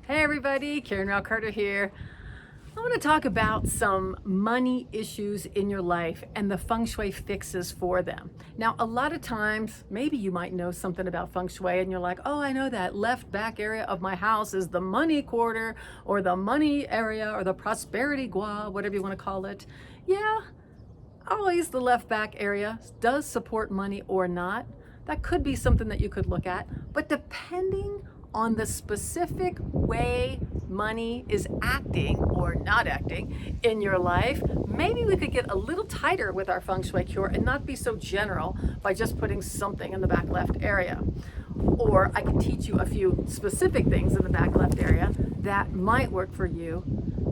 Hey everybody, Karen Rao Carter here. I want to talk about some money issues in your life and the Feng Shui fixes for them. Now, a lot of times, maybe you might know something about Feng Shui and you're like, oh, I know that left back area of my house is the money quarter or the money area or the prosperity gua, whatever you want to call it. Yeah, always the left back area does support money or not. That could be something that you could look at, but depending on the specific way money is acting or not acting in your life, maybe we could get a little tighter with our Feng Shui cure and not be so general by just putting something in the back left area. Or I can teach you a few specific things in the back left area that might work for you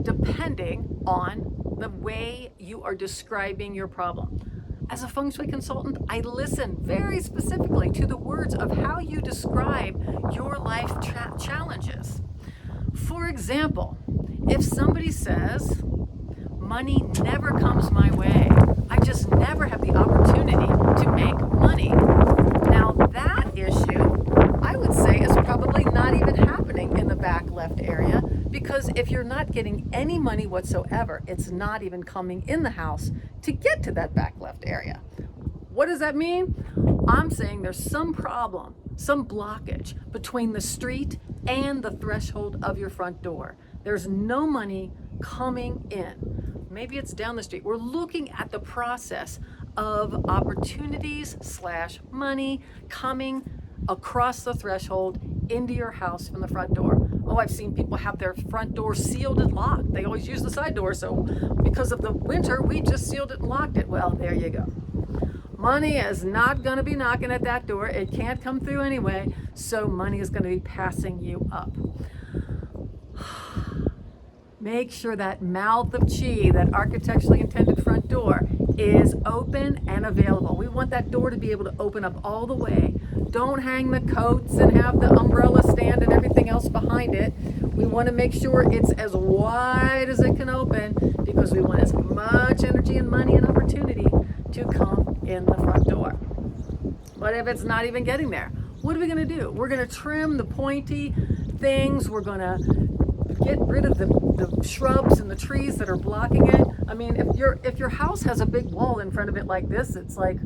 depending on the way you are describing your problem. As a Feng Shui consultant, I listen very specifically to the words of how you describe your life challenges. For example, if somebody says, money never comes my way, I just never have the opportunity to make money. Now that issue, I would say, is probably not even happening in the back left area, because if you're not getting any money whatsoever, it's not even coming in the house to get to that back left area. What does that mean? I'm saying there's some problem, some blockage between the street and the threshold of your front door. There's no money coming in. Maybe it's down the street. We're looking at the process of opportunities / money coming across the threshold into your house from the front door. Oh, I've seen people have their front door sealed and locked. They always use the side door, so because of the winter, we just sealed it and locked it. Well, there you go. Money is not going to be knocking at that door. It can't come through anyway, so money is going to be passing you up. Make sure that mouth of chi, that architecturally intended front door, is open and available. We want that door to be able to open up all the way. Don't hang the coats and have the umbrella stand and everything else behind it. We want to make sure it's as wide as it can open because we want as much energy and money and opportunity to come in the front door. But if it's not even getting there, what are we going to do? We're going to trim the pointy things. We're going to get rid of the shrubs and the trees that are blocking it. I mean, if your house has a big wall in front of it like this, it's like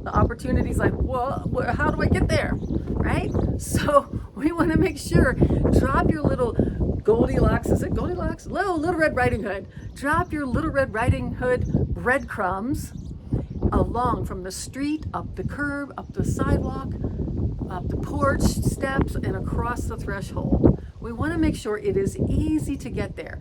the opportunity's like, well, how do I get there, right? So we want to make sure, drop your little Goldilocks, is it Goldilocks? Little Red Riding Hood. Drop your Little Red Riding Hood breadcrumbs along from the street, up the curb, up the sidewalk, up the porch steps, and across the threshold. We want to make sure it is easy to get there.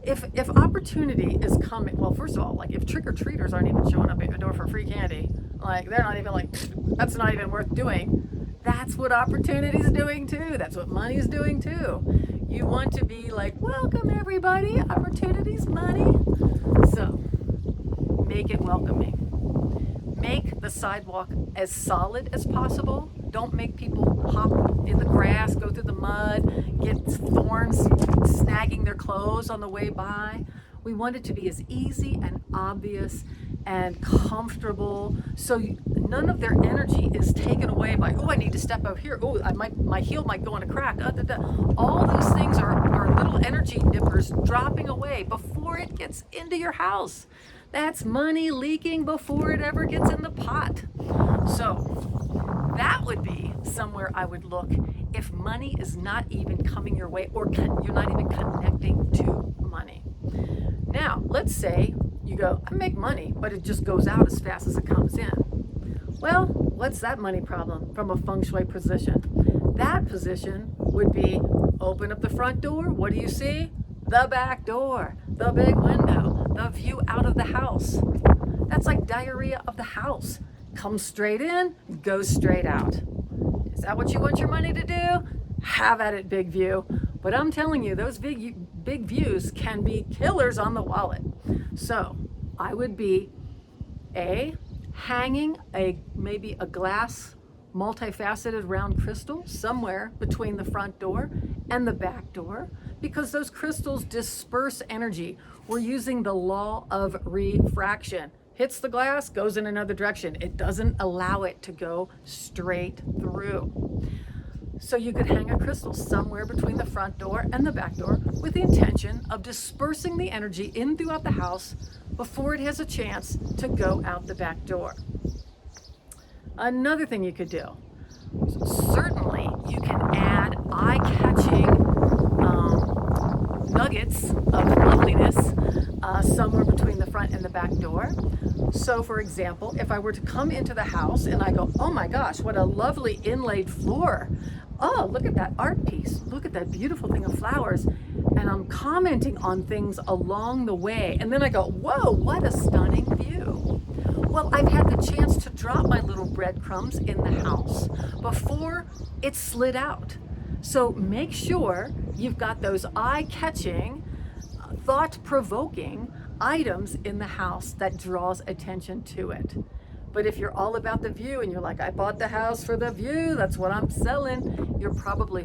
If opportunity is coming, well, first of all, like if trick-or-treaters aren't even showing up at your door for free candy, like they're not even like, that's not even worth doing. That's what opportunity is doing too. That's what money is doing too. You want to be like, welcome everybody, opportunities, money. So make it welcoming. Make the sidewalk as solid as possible. Don't make people hop in the grass, go through the mud, get thorns snagging their clothes on the way by. We want it to be as easy and obvious and comfortable, so none of their energy is taken away by, oh, I need to step over here. Oh, my heel might go in a crack. All those things are little energy nippers dropping away before it gets into your house. That's money leaking before it ever gets in the pot. So that would be somewhere I would look if money is not even coming your way or you're not even connecting to money. Now, let's say you go, I make money, but it just goes out as fast as it comes in. Well, what's that money problem from a Feng Shui position? That position would be open up the front door. What do you see? The back door, the big window, the view out of the house. That's like diarrhea of the house. Comes straight in, goes straight out. Is that what you want your money to do? Have at it, big view. But I'm telling you, those big views can be killers on the wallet. So I would be hanging maybe a glass multifaceted round crystal somewhere between the front door and the back door, because those crystals disperse energy. We're using the law of refraction. Hits the glass, goes in another direction. It doesn't allow it to go straight through. So you could hang a crystal somewhere between the front door and the back door with the intention of dispersing the energy in throughout the house before it has a chance to go out the back door. Another thing you could do, certainly you can add eye-catching nuggets of loveliness somewhere between the front and the back door. So for example, if I were to come into the house and I go, oh my gosh, what a lovely inlaid floor. Oh, look at that art piece. Look at that beautiful thing of flowers. And I'm commenting on things along the way. And then I go, whoa, what a stunning view. Well, I've had the chance to drop my little breadcrumbs in the house before it slid out. So make sure you've got those eye-catching, thought-provoking items in the house that draws attention to it. But if you're all about the view and you're like, I bought the house for the view, that's what I'm selling, you're probably,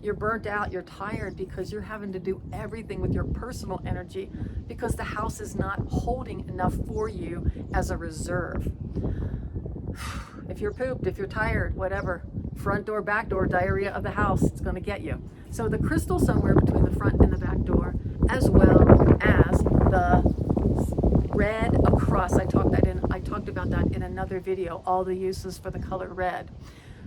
you're burnt out, you're tired because you're having to do everything with your personal energy because the house is not holding enough for you as a reserve. If you're pooped, if you're tired, whatever, front door, back door, diarrhea of the house, it's going to get you. So the crystal somewhere between the front and the back door, as well as the red across. I talked about that in another video, all the uses for the color red.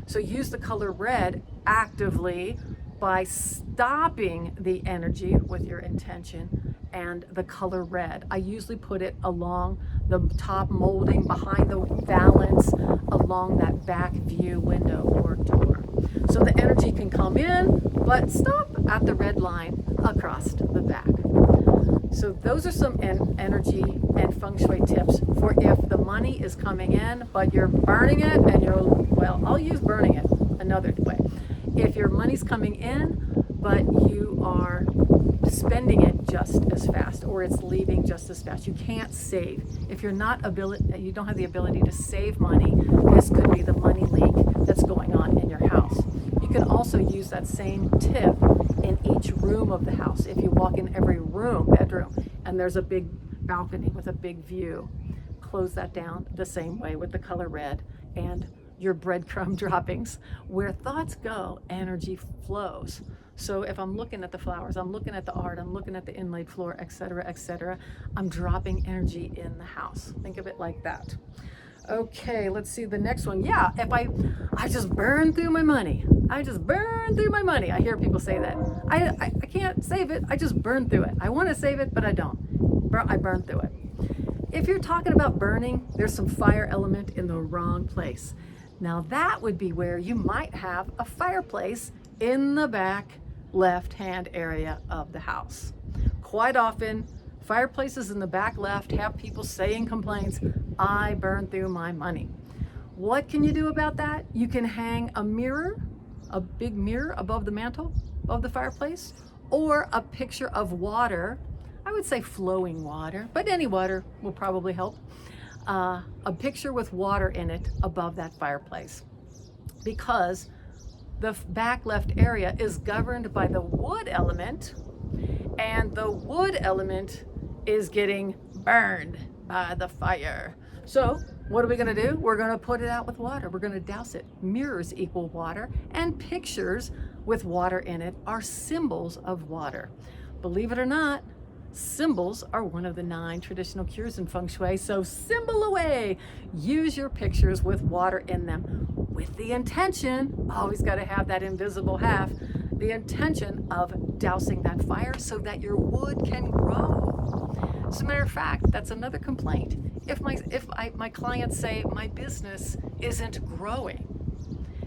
So use the color red actively by stopping the energy with your intention and the color red. I usually put it along the top molding, behind the valance, along that back view window or door. So the energy can come in, but stop at the red line across the back. So those are some energy and feng shui tips for if the money is coming in, but you're burning it and I'll use burning it another way. If your money's coming in, but you are spending it just as fast or it's leaving just as fast, you can't save. If you don't have the ability to save money, this could be the money leak that's going on in your house. You can also use that same tip in each room of the house. If you walk in every bedroom, and there's a big balcony with a big view, close that down the same way with the color red and your breadcrumb droppings. Where thoughts go, energy flows. So if I'm looking at the flowers, I'm looking at the art, I'm looking at the inlaid floor, etc., I'm dropping energy in the house. Think of it like that. Okay, let's see the next one. Yeah, if I just burn through my money. I just burn through my money. I hear people say that. I can't save it. I just burn through it. I want to save it, but I don't. I burn through it. If you're talking about burning, there's some fire element in the wrong place. Now that would be where you might have a fireplace in the back left-hand area of the house. Quite often, fireplaces in the back left have people saying complaints, I burn through my money. What can you do about that? You can hang a mirror, a big mirror above the mantle, above the fireplace, or a picture of water. I would say flowing water, but any water will probably help. A picture with water in it above that fireplace, because the back left area is governed by the wood element, and the wood element is getting burned by the fire. So what are we going to do? We're going to put it out with water. We're going to douse it. Mirrors equal water, and pictures with water in it are symbols of water. Believe it or not, symbols are one of the 9 traditional cures in feng shui. So symbol away. Use your pictures with water in them with the intention, always got to have that invisible half, the intention of dousing that fire so that your wood can grow. As a matter of fact, that's another complaint. If my clients say my business isn't growing,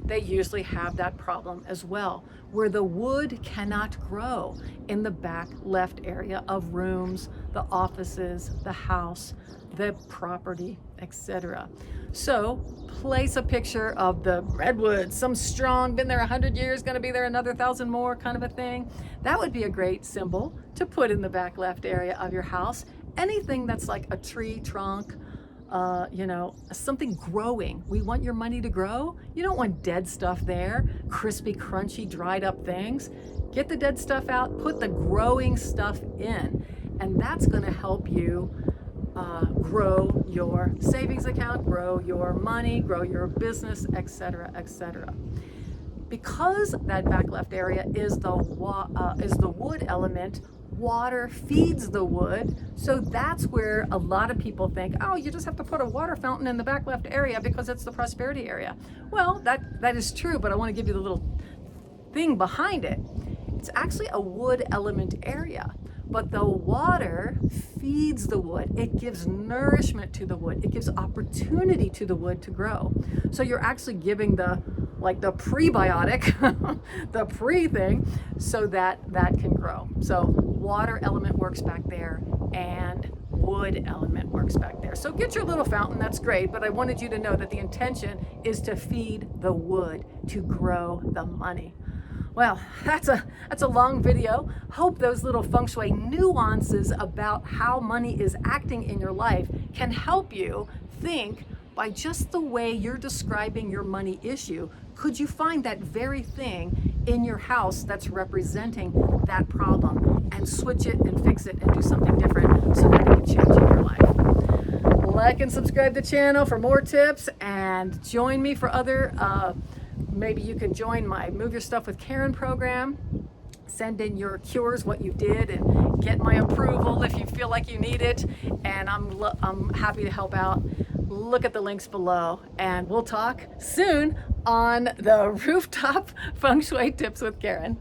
they usually have that problem as well, where the wood cannot grow in the back left area of rooms, the offices, the house, the property, etc. So place a picture of the redwood, some strong, been there 100 years, going to be there another 1,000 more kind of a thing. That would be a great symbol to put in the back left area of your house. Anything that's like a tree trunk, something growing. We want your money to grow. You don't want dead stuff there, crispy, crunchy, dried up things. Get the dead stuff out, put the growing stuff in, and that's going to help you grow your savings account, grow your money, grow your business, etc., etc. Because that back left area is the wood element, water feeds the wood. So that's where a lot of people think, oh, you just have to put a water fountain in the back left area because it's the prosperity area. Well, that is true, but I want to give you the little thing behind it. It's actually a wood element area, but the water feeds the wood. It gives nourishment to the wood. It gives opportunity to the wood to grow. So you're actually giving the prebiotic, the pre thing, so that can grow. So water element works back there and wood element works back there. So get your little fountain, that's great, but I wanted you to know that the intention is to feed the wood, to grow the money. Well, that's a long video. Hope those little feng shui nuances about how money is acting in your life can help you think by just the way you're describing your money issue. Could you find that very thing in your house that's representing that problem and switch it and fix it and do something different so that it can change in your life? Like and subscribe to the channel for more tips and join me for other maybe you can join my Move Your Stuff with Karen program. Send in your cures, what you did, and get my approval if you feel like you need it. And I'm happy to help out. Look at the links below, and we'll talk soon on the Rooftop Feng Shui Tips with Karen.